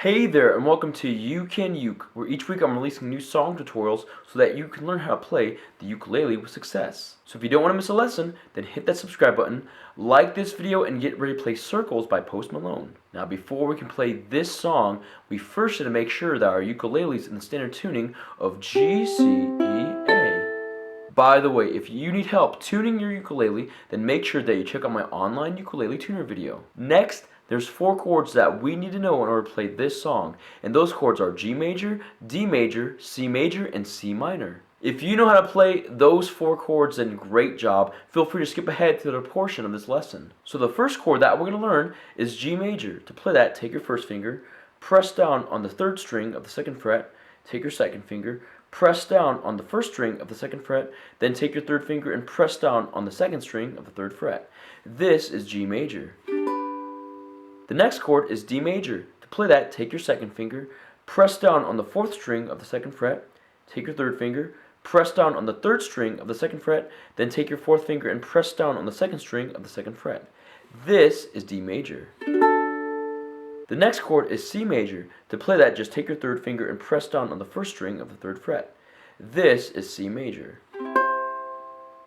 Hey there, and welcome to You Can Uke, where each week I'm releasing new song tutorials so that you can learn how to play the ukulele with success. So if you don't want to miss a lesson, then hit that subscribe button, like this video, and get ready to play Circles by Post Malone. Now before we can play this song, we first need to make sure that our ukulele is in the standard tuning of G, C, E, A. By the way, if you need help tuning your ukulele, then make sure that you check out my online ukulele tuner video. Next, there's 4 chords that we need to know in order to play this song, and those chords are G major, D major, C major, and C minor. If you know how to play those 4 chords, then great job. Feel free to skip ahead to the portion of this lesson. So the first chord that we're going to learn is G major. To play that, take your first finger, press down on the 3rd string of the 2nd fret, take your second finger, press down on the 1st string of the 2nd fret, then take your 3rd finger and press down on the 2nd string of the 3rd fret. This is G major. The next chord is D major. To play that, take your 2nd finger, press down on the 4th string of the 2nd fret, take your 3rd finger, press down on the 3rd string of the 2nd fret, then take your 4th finger and press down on the 2nd string of the 2nd fret. This is D major. The next chord is C major. To play that, just take your 3rd finger and press down on the 1st string of the 3rd fret. This is C major.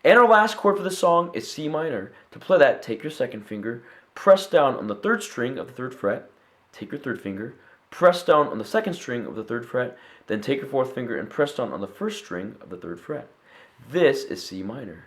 And our last chord for the song is C minor. To play that, take your 2nd finger, press down on the 3rd string of the 3rd fret, take your 3rd finger, press down on the 2nd string of the 3rd fret, then take your 4th finger and press down on the 1st string of the 3rd fret. This is C minor.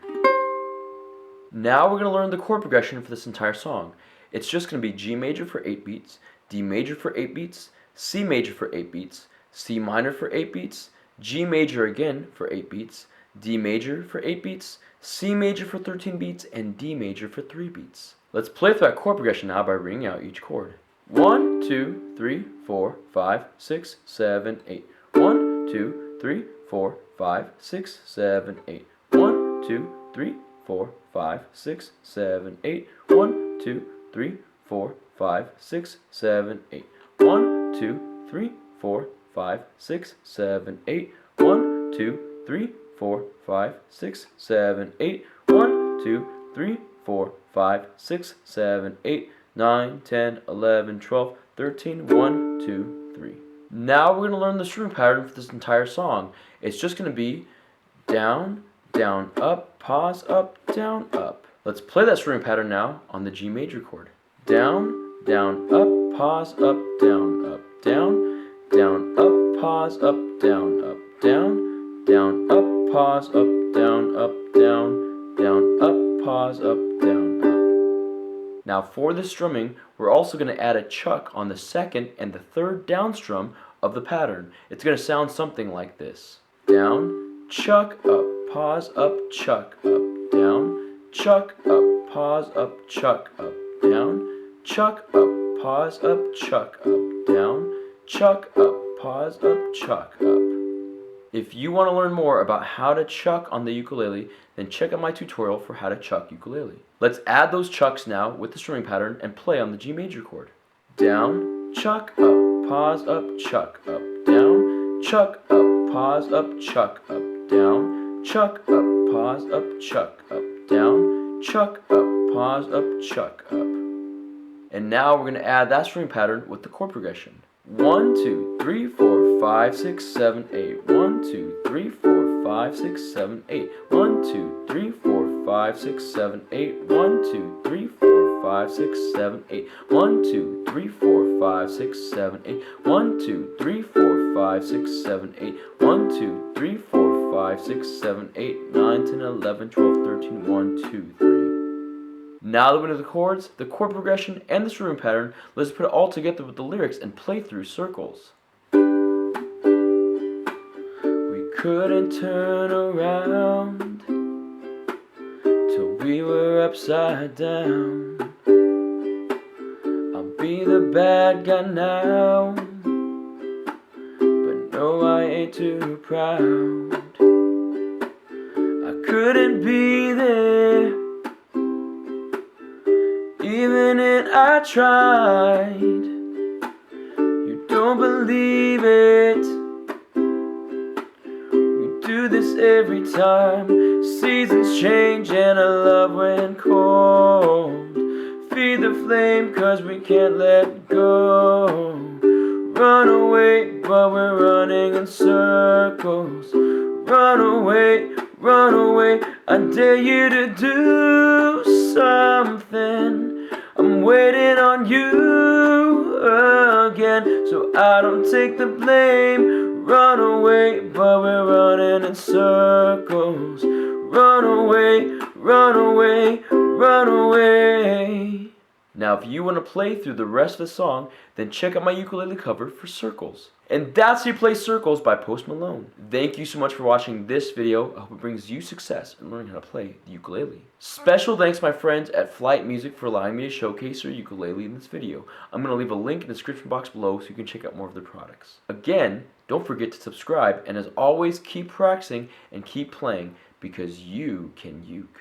Now we're going to learn the chord progression for this entire song. It's just going to be G major for 8 beats, D major for 8 beats, C major for 8 beats, C minor for 8 beats, G major again for 8 beats, D major for 8 beats, C major for 13 beats, and D major for 3 beats. Let's play through that chord progression now by ringing out each chord. 1, 2, 3, 4, 5, 6, 7, 8. 1, 2, 3, 4, 5, 6, 7, 8. 1, 2, 3, 4, 5, 6, 7, 8. 1, 2, 3, 4, 5, 6, 7, 8. 1, 2, 3, 4, 5, 6, 7, 8. 1, 2, 3, 4, 5, 6, 7, 8. 1, 2, 3, 4, 5, 6, 7, 8, 9, 10, 11, 12, 13, 1, 2, 3. Now we're going to learn the strumming pattern for this entire song. It's just going to be down, down, up, pause, up, down, up. Let's play that strumming pattern now on the G major chord. Down, down, up, pause, up, down, up, down, down, up, pause, up, down, up, down, down, up, pause, up, down, down, up, pause, up, down, up. Now for the strumming, we're also going to add a chuck on the 2nd and the 3rd down strum of the pattern. It's going to sound something like this. Down, chuck, up, pause, up, chuck, up, down, chuck, up, pause, up, chuck, up, down, chuck, up, pause, up, chuck, up, down, chuck, up, pause, up, chuck, up. If you want to learn more about how to chuck on the ukulele, then check out my tutorial for how to chuck ukulele. Let's add those chucks now with the strumming pattern and play on the G major chord. Down, chuck, up, pause, up, chuck, up, down, chuck, up, pause, up, chuck, up, down, chuck, up, pause, up, chuck, up, down, chuck, up, pause, up, chuck, up. And now we're going to add that strumming pattern with the chord progression. 1, 2, 3, 4, 5, 6, 7, 8. 1, 2, 3, 4, 5, 6, 7, 8. 1, 2, 3, 4, 5, 6, 7, 8. 1, 2, 3, 4, 5, 6, 7, 8. 1, 2, 3, 4, 5, 6, 7, 8. 1, 2, 3, 4, 5, 6, 7, 8. 1, 2, 3, 4, 5, 6, 7, 8, 9, 10, 11, 12, 13, 1, 2, 3. Now that we know the chords, the chord progression, and the strumming pattern, let's put it all together with the lyrics and play through Circles. We couldn't turn around till we were upside down. I'll be the bad guy now, but no, I ain't too proud. I couldn't be there, even if I tried. You don't believe it. We do this every time. Seasons change and our love went cold. Feed the flame 'cause we can't let go. circles. Run away, run away, I dare you to do something. I'm waiting on you again, so I don't take the blame. Run away, but we're running in circles. Run away, run away, run away. Now if you want to play through the rest of the song, then check out my ukulele cover for Circles. And that's how you play Circles by Post Malone. Thank you so much for watching this video. I hope it brings you success in learning how to play the ukulele. Special thanks to my friends at Flight Music for allowing me to showcase their ukulele in this video. I'm going to leave a link in the description box below so you can check out more of their products. Again, don't forget to subscribe, and as always, keep practicing and keep playing because you can uke.